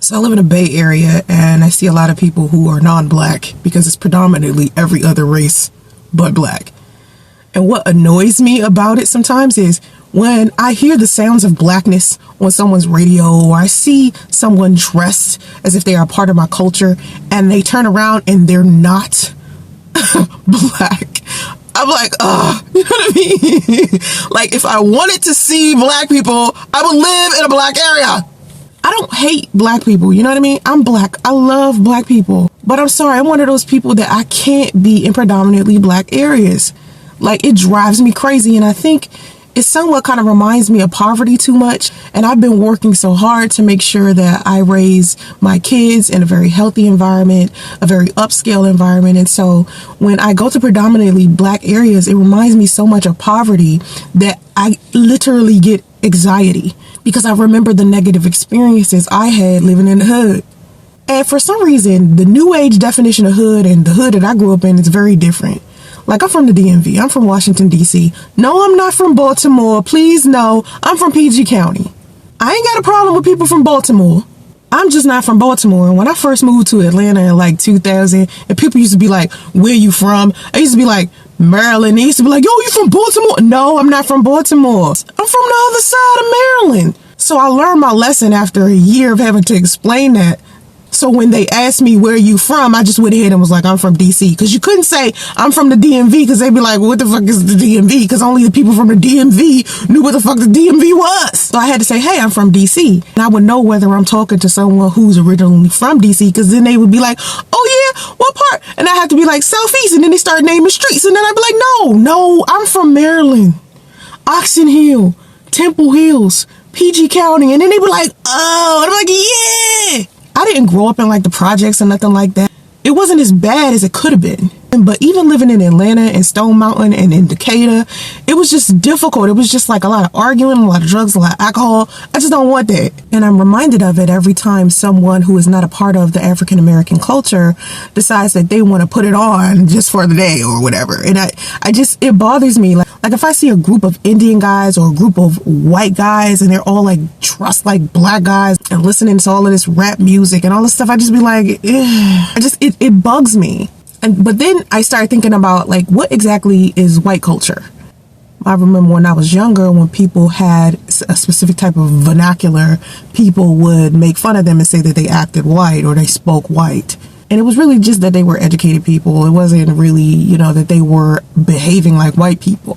So I live in a Bay Area and I see a lot of people who are non-black because it's predominantly every other race but black. And what annoys me about it sometimes is when I hear the sounds of blackness on someone's radio, or I see someone dressed as if they are a part of my culture and they turn around and they're not black. I'm like, you know what I mean? Like, if I wanted to see black people, I would live in a black area. I don't hate black people, you know what I mean? I'm black. I love black people. But I'm sorry, I'm one of those people that I can't be in predominantly black areas. Like, it drives me crazy. And I think it somewhat kind of reminds me of poverty too much. And I've been working so hard to make sure that I raise my kids in a very healthy environment, a very upscale environment. And so when I go to predominantly black areas, it reminds me so much of poverty that I literally get anxiety because I remember the negative experiences I had living in the hood. And for some reason, the new age definition of hood and the hood that I grew up in is very different. Like, I'm from the DMV. I'm from Washington, D.C. No, I'm not from Baltimore. Please, no. I'm from PG County. I ain't got a problem with people from Baltimore. I'm just not from Baltimore. And when I first moved to Atlanta in like 2000, and people used to be like, where you from? I used to be like, Maryland. They used to be like, yo, you from Baltimore? No, I'm not from Baltimore. I'm from the other side of Maryland. So I learned my lesson after a year of having to explain that. So when they asked me, where are you from? I just went ahead and was like, I'm from DC. Because you couldn't say I'm from the DMV because they'd be like, what the fuck is the DMV? Because only the people from the DMV knew what the fuck the DMV was. So I had to say, hey, I'm from DC. And I would know whether I'm talking to someone who's originally from DC, because then they would be like, oh yeah, what part? And I had to be like, Southeast. And then they start naming streets. And then I'd be like, no, I'm from Maryland. Oxon Hill, Temple Hills, PG County. And then they were like, oh, and I'm like, yeah. I didn't grow up in like the projects or nothing like that. It wasn't as bad as it could have been. But even living in Atlanta and Stone Mountain and in Decatur, it was just difficult. It was just like a lot of arguing, a lot of drugs, a lot of alcohol. I just don't want that. And I'm reminded of it every time someone who is not a part of the African American culture decides that they want to put it on just for the day or whatever. And it bothers me. Like if I see a group of Indian guys or a group of white guys and they're all like dressed like black guys and listening to all of this rap music and all this stuff, I just be like, it bugs me. But then I started thinking about like, what exactly is white culture? I remember when I was younger, when people had a specific type of vernacular, people would make fun of them and say that they acted white or they spoke white. And it was really just that they were educated people. It wasn't really, that they were behaving like white people.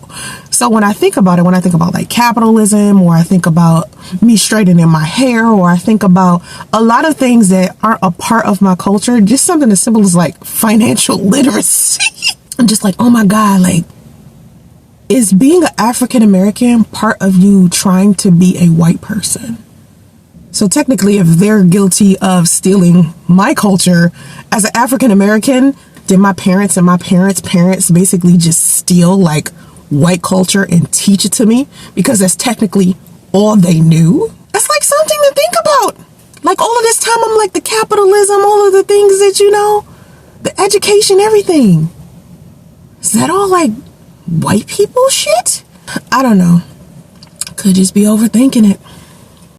So when I think about it, when I think about like capitalism, or I think about me straightening my hair, or I think about a lot of things that aren't a part of my culture, just something as simple as like financial literacy. I'm just like, oh my God, like, is being an African American part of you trying to be a white person? So technically, if they're guilty of stealing my culture as an African American, did my parents and my parents' parents basically just steal like white culture and teach it to me? Because that's technically all they knew. That's like something to think about. Like all of this time, I'm like the capitalism, all of the things that, the education, everything. Is that all like white people shit? I don't know. Could just be overthinking it.